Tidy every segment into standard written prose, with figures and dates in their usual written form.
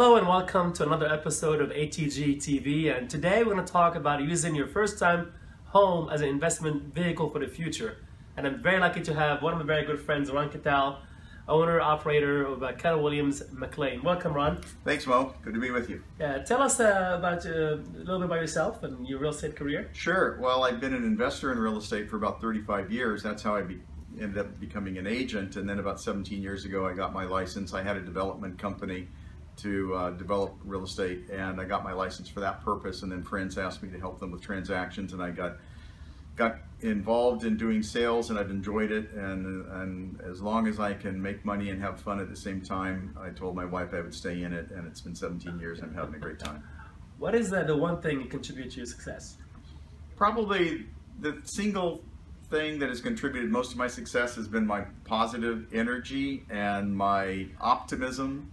Hello and welcome to another episode of ATG TV, and today we're going to talk about using your first time home as an investment vehicle for the future. And I'm very lucky to have one of my very good friends, Ron Cattell, owner operator of Keller Williams McLean. Welcome, Ron. Thanks, Mo. Good to be with you. Tell us about a little bit about yourself and your real estate career. Sure. Well, I've been an investor in real estate for about 35 years. That's how I ended up becoming an agent, and then about 17 years ago I got my license. I had a development company to develop real estate, and I got my license for that purpose, and then friends asked me to help them with transactions, and I got involved in doing sales, and I've enjoyed it, and as long as I can make money and have fun at the same time, I told my wife I would stay in it, and it's been 17 years and I'm having a great time. What is the one thing you contribute to your success? Probably the single thing that has contributed most to my success has been my positive energy and my optimism,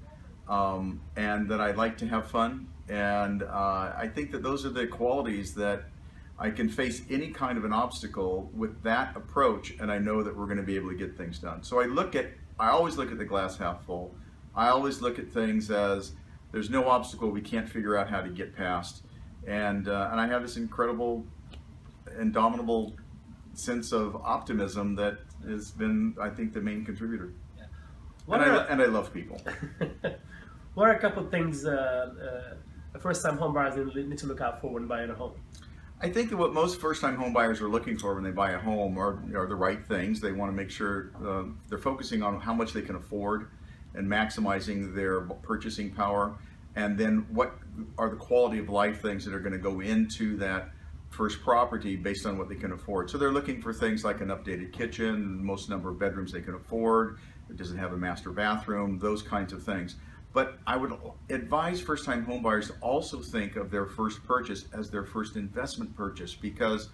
and that I like to have fun, and I think that those are the qualities that I can face any kind of an obstacle with that approach, and I know that we're going to be able to get things done. So I always look at the glass half full. I always look at things as there's no obstacle we can't figure out how to get past, and I have this incredible, indomitable sense of optimism that has been, I think, the main contributor. Yeah. And I love people. What are a couple of things first-time home buyers need to look out for when buying a home? I think that what most first-time home buyers are looking for when they buy a home are the right things. They want to make sure they're focusing on how much they can afford and maximizing their purchasing power, and then what are the quality of life things that are going to go into that first property based on what they can afford. So they're looking for things like an updated kitchen, most number of bedrooms they can afford, does it have a master bathroom, those kinds of things. But I would advise first-time home buyers to also think of their first purchase as their first investment purchase, because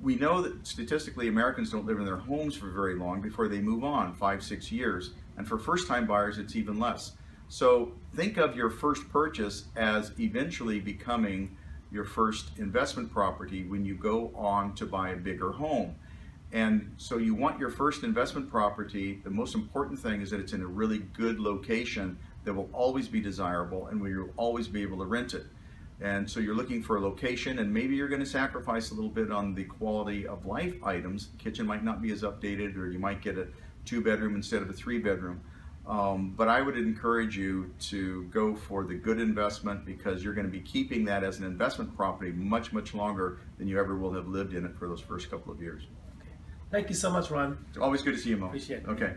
we know that statistically Americans don't live in their homes for very long before they move on, 5-6 years, and for first-time buyers it's even less. So think of your first purchase as eventually becoming your first investment property when you go on to buy a bigger home. And so you want your first investment property, the most important thing is that it's in a really good location that will always be desirable and where you'll always be able to rent it. And so you're looking for a location, and maybe you're going to sacrifice a little bit on the quality of life items. The kitchen might not be as updated, or you might get a 2-bedroom instead of a 3-bedroom. But I would encourage you to go for the good investment, because you're going to be keeping that as an investment property much, much longer than you ever will have lived in it for those first couple of years. Thank you so much, Ron. It's always good to see you, Mo. Appreciate it. Okay.